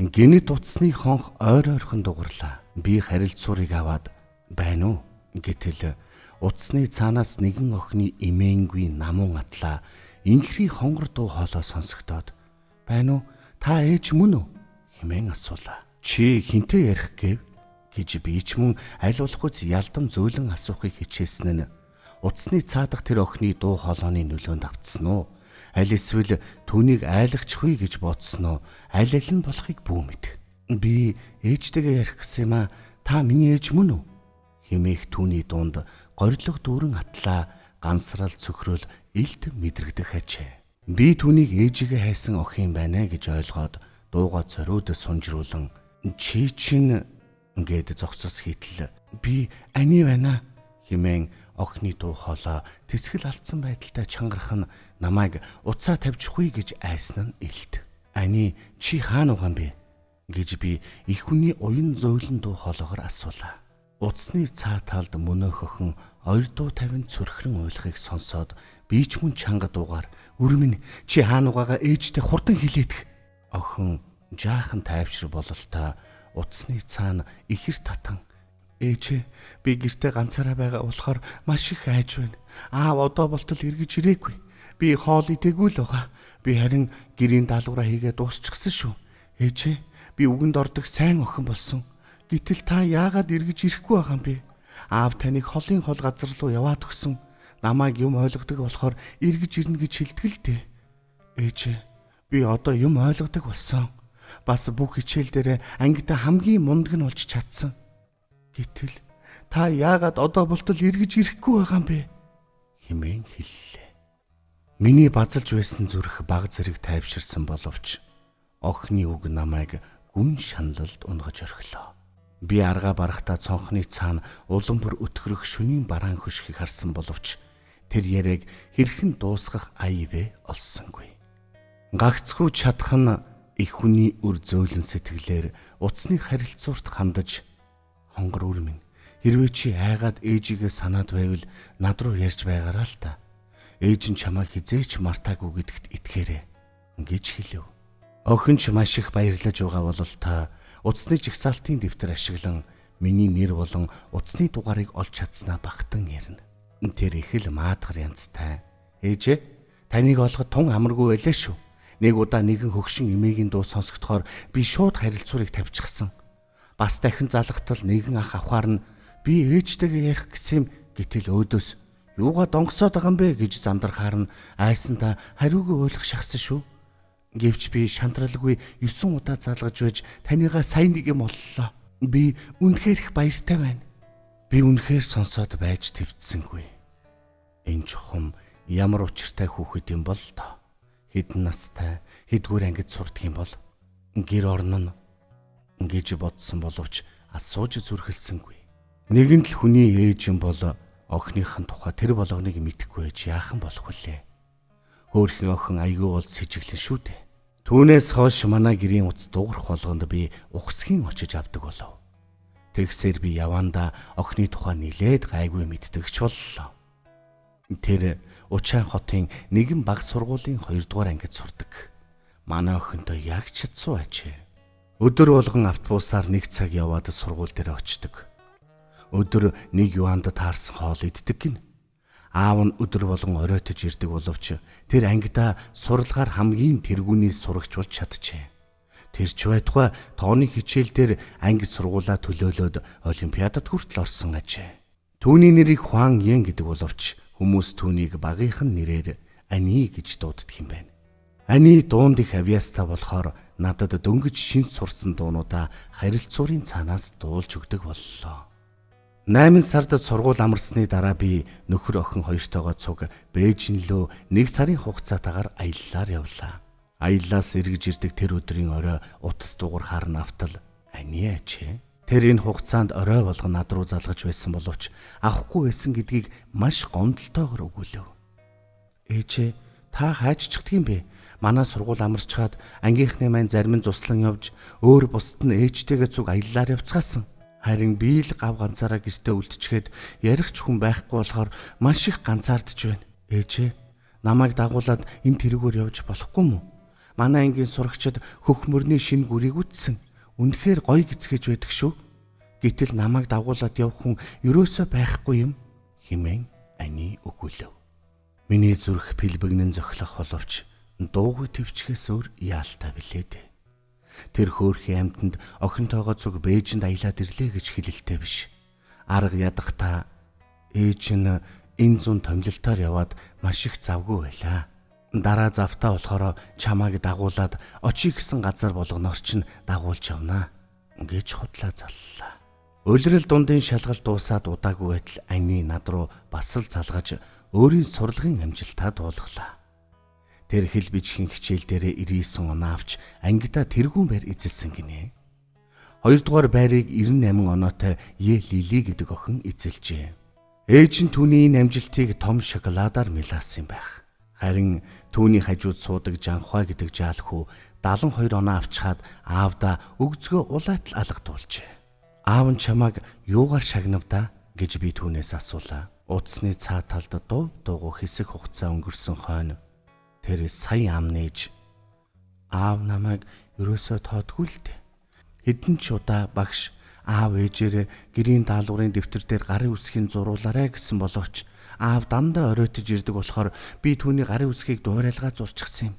Гэнэт утасны хонх ойр ойрхон дугарлаа. Би харилцуурыг аваад байна уу гэтэл утасны цаанаас нэгэн охины эмээнгүй намун атлаа. Инхри хонгор дуу хоолой сонсогдоод байна уу? Та ээж мөн үү хэмээн асуулаа. Чи хинтээ ярих гэв гэж би ч мөн аль болох үз ялдам зөөлөн асуухыг хичээсэн нь утасны цаадах тэр охины дуу хоолойны нөлөөнд автсан уу? Аль эсвэл түүнийг айлгчихгүй гэж бодсон уу? Аль нь болохыг бүү мэд. Би ээжтэйгээ ярих гэсэн юм а. Та миний ээж мөн үү? Хэмээх түүний дунд горилго дүүрэн атлаа гансрал цөхрөл илт мэдрэгдэх ажээ. Би түүнийг ээжигээ хайсан охин байна гэж ойлгоод дуугаа зориуд сунжруулан чи чин гээд зогсос хийтэл би ани байна хэмээн охины дуу хоолой тэсгэл алдсан байдалтай чангарах нь намайг уцаа тавьчихгүй гэж айсан нь илт. Ани чи хаана угаан бэ гэж би их хүний уян зөөлөн дуу хоолойгоор асуулаа. Утасны цаа талд мөнөөх охин ойр дуу тавин цөрхрөн уйлахыг сонсоод би ч мөн чанга дуугаар "Үрмэн чи хаана угаагаа ээжтэй хурдан хэлээдэх." Охин жаахан тайвшир бололтой утасны цаана ихэр татан "Ээж, би гэртээ ганцаараа байгаа болохоор маш их айж байна. Аав одоо болтол эргэж ирээгүй. Би хоол идэгүй л байгаа. Би харин гэрийн даалгавраа хийгээ дуусчихсан шүү. Ээж, би үгэнд ордог сайн охин болсон. Гэтэл та яагаад эргэж ирэхгүй байгаа юм бэ? Аав таныг холын хол газар руу яваад өгсөн. Намайг юм ойлгодог болохоор эргэж ирнэ гэж хэлдэг л дээ. Ээж, би одоо юм ойлгодог болсон. Бас бүх хичээл дээр ангидаа хамгийн мундаг нь болж чадсан. Гэтэл та яагаад одоо болтол эргэж ирэхгүй байгаа юм бэ? Хэмээн хэллээ. Миний базалж байсан зүрх баг зэрэг тайвширсан боловч охины үг намайг гүн шаналлд унгаж орхилоо. Би аргаа барахтаа цонхны цаана улам бүр өтгөрөх шөнийн бараан хөшгийг харсан боловч тэр яриаг хэрхэн дуусгах аяв олсонгүй. Гагцхүү чадах нь их хүний үр зөөлөн сэтгэлээр утасны харилцуурт хандаж "Хонгор Үрмэн, хэрвээ чи айгаад ээжигээ санаад байвал над руу ярьж байгаараа л та. Ээж нь чамайг хизээч мартаагүй гэдэгт итгээрэй" гэж хэлв. Охин ч маш их баярлаж байгаа бол та утасны жигсаалтын дэвтэр ашиглан миний нэр болон утасны дугаарыг олж чадсанаа багтан ярина. Тэр их л маадгар янзтай. "Ээж, таныг олоход тун амаргүй байлаа шүү. Нэг удаа нэгэн хөгшин эмээгийн дуу сонсогдохоор би шууд харилцуурыг тавьчихсан. Бас дахин залгатал нэгэн ах авахаар нь би ээжтэйгээ ярих гэсэн гэтэл өөдөөс юугаа донгосоод байгаа юм бэ гэж зандрахаар нь айсандаа хариугүй ойлгох шахсан шүү. Гэвч би шантралгүй 9 удаа залгаж байж танийгаа сайн нэг юм оллоо. Би үнэхээр их баяртай байна." Би үнэхээр сонсоод байж твцсэнгүй. Энэ чухам ямар учиртай хүүхэд юм бол тоо. Хэдэн настай, хэдгээр ангид сурдаг юм бол гэр орно нь гэж бодсон боловч асууж зүрхэлсэнгүй. Нэгэн л хүний ээж юм бол охиныхын тухай тэр болгоныг мэдэхгүй байж яахан болох вүлээ. Хөөхөн охин айгүй бол сэжиглэн шүү дээ. Түүнээс хойш манай гэрийн утас дуурах болгонд би ухсхийн очиж авдаг болов. Тэгсээр би явандаа охины тухай нилээд гайгүй мэддэгч боллоо. Тэр Учаан хотын нэгэн баг сургуулийн 2 дугаар ангид сурдаг. Манай охинтой яг чадсуу ажээ. Өдөр болгон автобусаар 1 цаг яваад сургууль дээр очдог. Өдөр 1 юанд таарсан хоол иддэг гин. Аав нь өдөр болгон оройтож ирдэг боловч тэр ангидаа сурлагаар хамгийн тэргүүний сурагч болж чадчихэ. Тэр ч байтугай тооны хичээл дээр анги сургуулаа төлөөлөөд олимпиадад хүртэл орсон ажээ. Түүний нэрийг Хуан Ян гэдэг боловч хүмүүс түүнийг багийнхан нэрээр Ани гэж дууддаг юм байна. Ани дуунд их авьяастай болохоор надад дөнгөж шин сурсан дуунуудаа харилцуурын цаанаас дуулж өгдөг боллоо. 8 сард сургууль амарсны дараа би нөхөр охин хоёртойгоо цуг Бээжин лөө 1 сарын хугацаатаагаар аяллаар явлаа. Аяллаас эргэж ирдэг тэр өдрийн орой утас дуурахаар навтал Ани ачээ. Тэр энэ хугацаанд орой болгон над руу залгаж байсан боловч авахгүй байсан гэдгийг маш гомдолтойгоор өгүүлв. "Ээжээ, та хайж чихдэг юм бэ? Манай сургууль амарчгаад ангийнхны маань зарим нь зуслан явж өөр бусд нь ээжтэйгээ цуг аяллаар явцгаасан. Харин би л гав ганцаараа гэртээ үлдчихэд ярих ч хүн байхгүй болохоор маш их ганцаардж байна. Ээжээ, намайг дагуулад энэ тэрүүгээр явж болохгүй мүү? Манай ангийн сурагчид хөх мөрний шинэ гүрийг үтсэн. Үнэхээр гоё гисгэж байдаг шүү. Гэтэл намайг дагуулад явах хүн ерөөсөө байхгүй юм хэмээн Ани өгүүлв. Миний зүрх пилбэгнэн зохилох боловч дуугүй төвчгээс өөр яалтай билээ дээ. Тэр хөөрхийн амьтанд охинтойгоо зүг Бээжинд аялаад ирлээ гэж хэлэлтэй биш. Арга ядахта ээж нь энэ зүүн томилолтоор яваад маш их завгүй байлаа. Дараа завтаа болохоор чамааг дагуулад очие гэсэн газар болгоноор чинь дагуулж явнаа гэж худлаа заллаа. Улирал дундын шалгалт дуусаад удаагүй байтал Ани над руу бас л залгаж өөрийн сурлагын амжилтаа дуулгалаа. Тэр хэл бичгийн хичээл дээрээ 99 оноо авч ангидаа тэргүүн байр эзэлсэн гинэ. Хоёрдугаар байрыг 98 оноотой Е Лили гэдэг охин эзэлжээ. Ээж нь түүний энэ амжилтыг том шоколадаар мэлаасан юм байх. Харин түүний хажууд суудаг Жанхуа гэдэг жаалхүү 72 оноо авчхаад аавда өгзгөө улайтал алгадуулжээ. Аав нь чамааг юугаар шагнав да гэж би түүнээс асуулаа. Утасны цаа талд дуугу хэсэг хугацаа өнгөрсөн хойно тэр сая ам нээж аав намайг ерөөсөө тоодгүй л дээ. Хэдэн ч удаа багш аав ээжээрээ гэрийн даалгаврын дэвтэр дээр гарын үсгийг зуруулаарай гэсэн боловч аав дандаа оройтож ирдэг болохоор би түүний гарын үсгийг дуурайлгаа зурчихсан юм.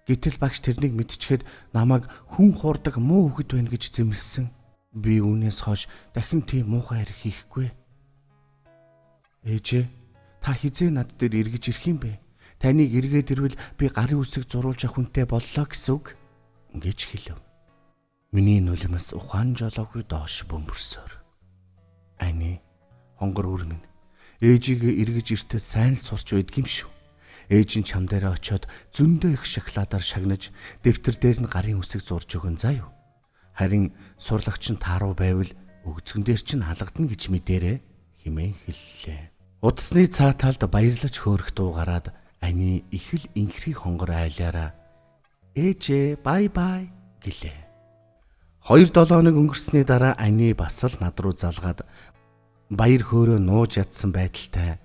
Гэтэл багш тэрнийг мэдчихэд намайг хүн хуурдаг муу хөхд байна гэж зэмлсэн. Би үүнээс хойш дахин тийм муухай хэрэг хийхгүй. Ээжээ, та хизээ над дээр эргэж ирэх юм бэ? Таныг эргээд ирвэл би гарын үсэг зурулж авах хүнтэй боллоо гэсэн үг гэж хэлв. Миний нулимс ухаан жолоогүй доош бөмбөрсөөр. Ани, хонгор үр минь, ээжигээ эргэж иртээ сайн л сурч байдаг юм шүү. Ээж нь чам дээрээ очиод зөндөө их шоколадаар шагнаж дэвтэр дээр нь гарын үсэг зурж өгөн заа юу. Харин сурлагч нь тааруу байвал өгзгөн дээр чинь халагдана гэж мэдээрээ хэмээн хэллээ. Удасны цаа талд баярлаж хөөрөх дуу гараад Ани их л инхри хонгор айлаараа ээжээ бай бай гэлээ. 2-7 хоног өнгөрсний дараа Ани бас л над руу залгаад баяр хөөрөө нууж ядсан байдалтай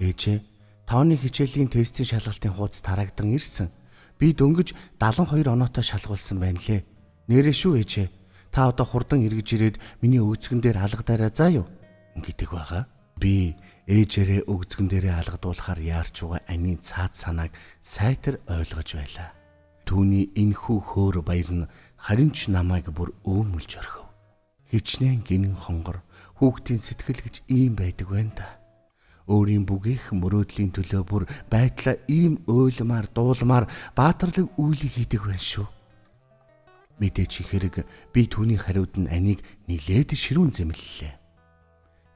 ээжээ тооны хичээлийн тестийн шалгалтын хуудас тараагдан ирсэн. Би дөнгөж 72 оноотой шалгуулсан байна лээ. Нэрээ шүү ээжээ. Та одоо хурдан эргэж ирээд миний өгзгөн дээр алгадаарай заа юу гэдэг байгаа. Би ээжээрээ өгзгөн дээрээ алгадуулахаар яарч байгаа Ани цаад санааг сайтар ойлгож байлаа. Түүний энхүү хөөр баяр нь харин ч намайг бүр өөмөлж орхив. Хичнээн гинэн хонгор хүүхдийн сэтгэл гэж ийм байдаг байна да. Өөрийн бүгээх мөрөөдлийн төлөө бүр байтлаа ийм ойлмаар дуулмаар баатарлаг үйлийг хийдэг байна шүү. Мэдээч их хэрэг би түүний хариуд нь Аниг нилээд ширүүн зэмлэлээ.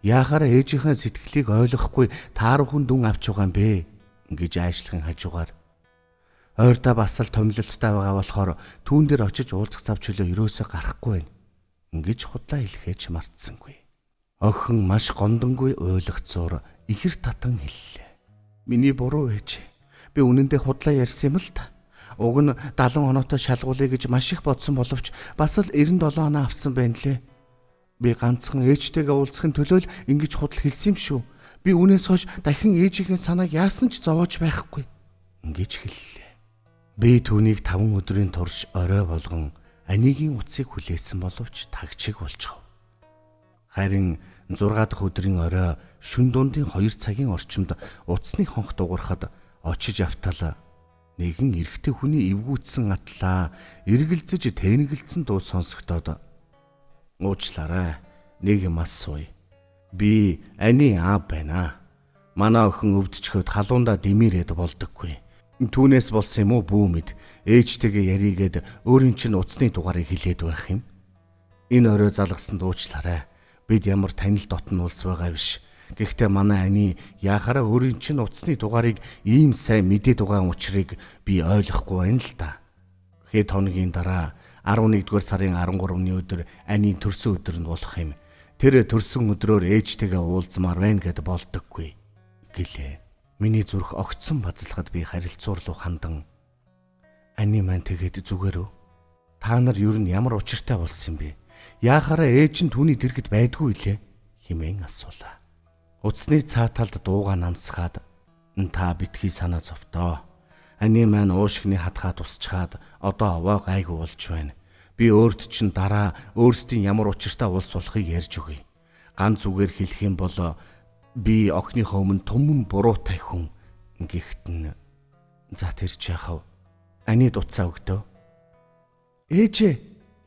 Яахаар ээжийнхээ сэтгэлийг ойлгохгүй тааруухан дүн авч байгаа юм бэ гэж айшлахын хажуугаар ойртоо бас л томилолттой байгаа болохоор түүн дээр очиж уулзах зав чөлөө ерөөсөө гарахгүй байна гэж худлаа хэлхээч мартсангүй. Охин маш гондонгүй ойлгоцоор ихэр татан хэллээ. Миний буруу ээж. Би үнэндээ худлаа ярьсан юм л та. Уг нь 70 оноотой шалгуулъя гэж маш их бодсон боловч бас л 97 оноо авсан байна лээ. Би ганцхан ээжтэйгээ уулзахын төлөө л ингэж худал хэлсэн юм шүү. Би үүнээс хойш дахин ээжийнхээ санааг яасан ч зовоож байхгүй гэж хэллээ. Би түүнийг 5 өдрийн турш орой болгон Анигийн утсыг хүлээсэн боловч тагчиг болчихов. Харин 6 дахь өдрийн орой шүн дундын 2 цагийн орчимд утасны хонх дуурахад очиж автал нэгэн эрэгтэй хүний эвгүүцсэн атлаа эргэлзэж тэнэгэлцэн дуу сонсогдоод уучлаарай. Нэг юм асууя. Би Ани аав байна. Манай охин өвдчөхөд халуундаа дэмирээд болдоггүй. Түүнээс болсон юм уу бүү мэд. Ээжтэйгээ яригээд өөрийн чинь утасны дугаарыг хэлээд байх юм. Энэ орой залгасанд уучлаарай. Бид ямар танил дотн улс байгаа биш. Гэхдээ манай Ани яахаараа өөрийн чинь утасны дугаарыг ийм сайн мэдээд байгаа учрыг би ойлгохгүй байна л да. Хэд хоногийн дараа 11-р сарын 13-ны өдөр Анийн төрсөн өдөр нь болох юм. Тэр төрсөн өдрөөр ээжтэйгээ уулзмаар байна гэд болдоггүй гэлээ. Миний зүрх огцсон базлагад би харилцуур руу хандан Ани маань тэгээд зүгээр үү? Та нар юу н ямар учиртай болсон юм бэ? Яахаараа ээж нь түүний дэргэд байдгүй лээ хэмээн асуулаа. Утасны цаа талд дууга намсгаад та битгий санаа зовтоо. Ани маань уушгины хатгаа тусчаад одоо овоо гайгүй болж байна. Би өөрт чинь дараа өөрсдийн ямар учиртай улс болохыг ярьж өгье. Ганц үгээр хэлэх юм бол би охиныхоо өмнө түмэн буруутай хүн. Гэхдээ за тэр ч яхав. Ани дуцаа өгдөө. Ээжээ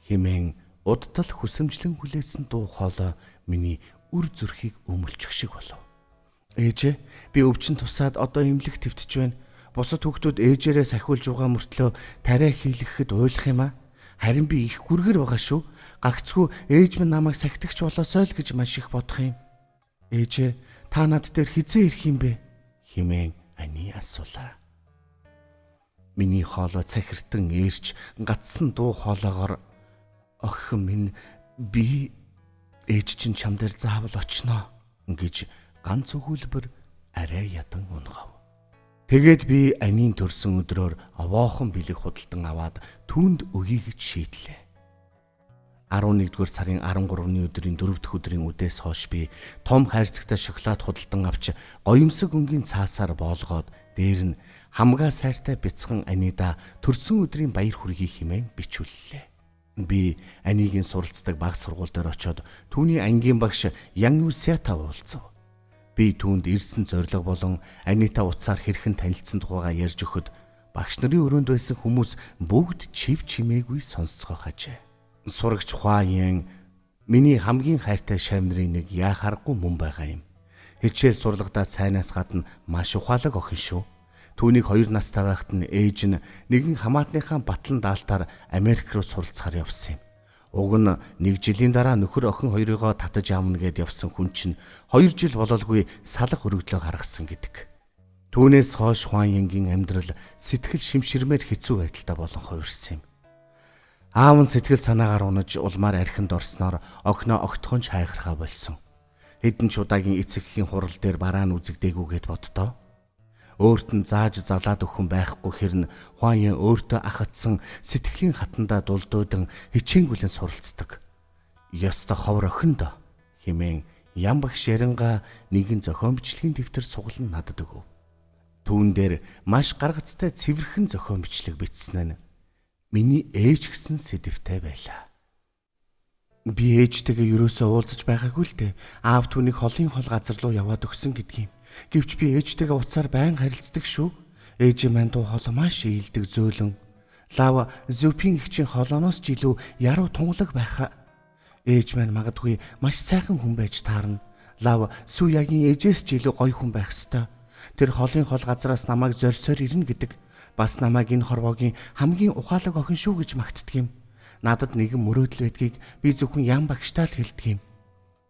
хэмээн удтал хүсэмжлэн хүлээсэн дуу хоолой миний үр зүрхийг өмөлчих шиг болов. Ээжээ би өвчин тусаад одоо имлэг твтж байна. Бусад хүүхдүүд ээжээрээ сахиулж байгаа мөртлөө тариа хийлгэхэд уйлах юм аа. Харин би их гүргэр байгаа шүү. Гагцгүй ээж минь намайг сахитагч болоосой л гэж маш их бодох юм. Ээжээ та над дээр хизээ ирэх юм бэ? Хэмээн Ани асуулаа. Миний хоолой цахиртан ээрч гацсан дуу хоолойгоор охин минь би ээж чинь чам дээр заавал очноо гэж ганц өгүүлбэр арай ядан унгав. Тэгээд би Анийн төрсөн өдрөөр овоохон бэлэг худалдан аваад түүнд өгье гэж шийдлээ. 11-р сарын 13-ны өдрийн 4 дахь өдрийн үдээс хойш би том хайрцагтай шоколад худалдан авч гоёмсог өнгийн цаасаар боолгоод дээр нь хамгаа сайртай бяцхан Анида төрсөн өдрийн баяр хүргэе хэмээн бичүүллээ. Би Анигийн суралцдаг баг сургууль дээр очиод түүний ангийн багш Ян Юсята уулзав. Би түүнд ирсэн зориг болон Анита уцаар хэрхэн танилцсан тухайгаа ярьж өгөхөд багш нарын өрөөнд байсан хүмүүс бүгд чив чимээгүй сонсцгоо хажээ. Сурагч Хуаян миний хамгийн хайртай шавнырын нэг яхааргүй мөн байгаа юм. Хичээл сурлагадаа сайнаас гадна маш ухаалаг охин шүү. Түүнийг 2 настай байхад нь ээж нь нэгэн хамаатныхаа батлан даалтаар Америк руу суралцахаар явсан юм. Уг нь 1 жилийн дараа нөхөр охин хоёрыгоо татаж аавна гэд явсан хүн чинь 2 жил бололгүй салах өргөдлөө гаргасан гэдэг. Түүнээс хойш Хуанянгийн амьдрал сэтгэл шимширмээр хэцүү байдалтай болон хувирсан юм. Аав нь сэтгэл санаагаар унаж улмаар архинд орсноор охиноо огтхонч хайхархаа болсон. Хэдэн ч удаагийн эцэгхийн хурал дээр бараа нь үзэгдээгүйгээд боддоо. Өөрт нь зааж залаад өхөн байхгүй хэрн Хуаньян өөртөө ахацсан сэтгэлийн хатандаа дулдуудан хичээнгүлэн суралцдаг. Ёстой ховор охин доо хэмээн Ян багш Яранга нэгэн зохион бичлэгийн дэвтэр суглан надад өгөв. Түүн дээр маш гаргацтай цэвэрхэн зохион бичлэг бичсэн нь миний ээж гэсэн сэдэвтэй байлаа. Би ээжтэйгээ ерөөсөө уулзаж байгаагүй л дээ. Аав түүнийг холын хол газар руу яваад өгсөн гэдгийг. Гэвч би ээжтэйгээ уцаар байн харилцдаг шүү. Ээж маань дуу хоолой маш ийдэг зөөлөн. Лав Зүпийн ихчийн холооноос ч илүү яруу тунгалаг байхаа. Ээж маань магадгүй маш сайхан хүн байж таарна. Лав Сүягийн ээжээс ч илүү гоё хүн байх ёстой. Тэр холын хол газраас намайг зорьсоор ирнэ гэдэг. Бас намайг энэ хорвоогийн хамгийн ухаалаг охин шүү гэж магтдаг юм. Надад нэгэн мөрөөдөл байдгийг би зөвхөн Ян багштай л хэлдэг юм.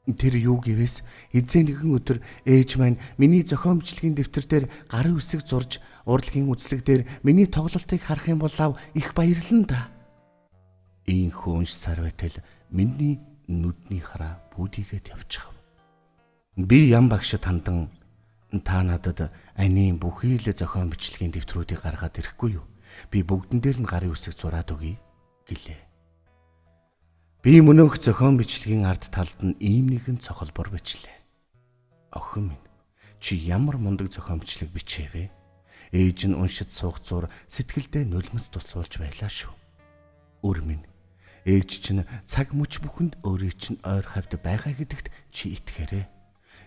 Тэр юу гэвээс эзэн нэгэн өдөр ээж маань миний зохион бичлэгийн дэвтэр дээр гарын үсэг зурж урлагийн үзлэг дээр миний тоглолтыг харах юм бол их баярлан да. Ийхүү унш сар байтал миний нүдний хараа бүдийгээд явчихав. Би Ян багшд хандан та надад Анийн бүхий л зохион бичлэгийн дэвтрүүдийг гаргаад ирэхгүй юу? Би бүгдэн дээр нь гарын үсэг зураад өгье гэлээ. Би мөнөөх зохион бичлэгийн ард талд нь ийм нэгэн цохолбор бичлээ. Охин минь, чи ямар мундаг зохион бичлэг бичээвэ? Ээж нь уншиж суух зур сэтгэлдээ нулимс туслуулж байлаа шүү. Өр минь, ээж чинь цаг мөч бүхэнд өөрийн чинь ойр хавьд байгаа гэдэгт чи итгээрэй.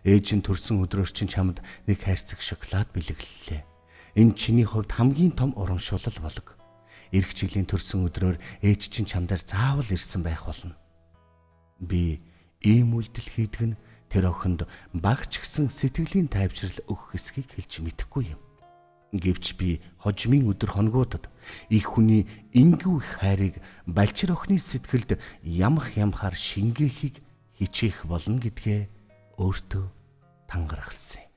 Ээж нь төрсөн өдрөөр чинь чамд нэг хайрцаг шоколад бэлэглэлээ. Энэ чиний хувьд хамгийн том урамшуулал болог. Ирэх жилийн төрсөн өдрөөр ээж чинь чамдаар заавал ирсэн байх болно. Би ийм үйлдэл хийдэг нь тэр охинд багч гисэн сэтгэлийн тайвшрал өгөх эсхийг хэлж мэдэхгүй юм. Гэвч би хожмын өдөр хоногудад их хүний ингүү их хайрыг балчир охины сэтгэлд ямхаар шингээхийг хичээх болно гэдгээ өөртөө тангаргалсан.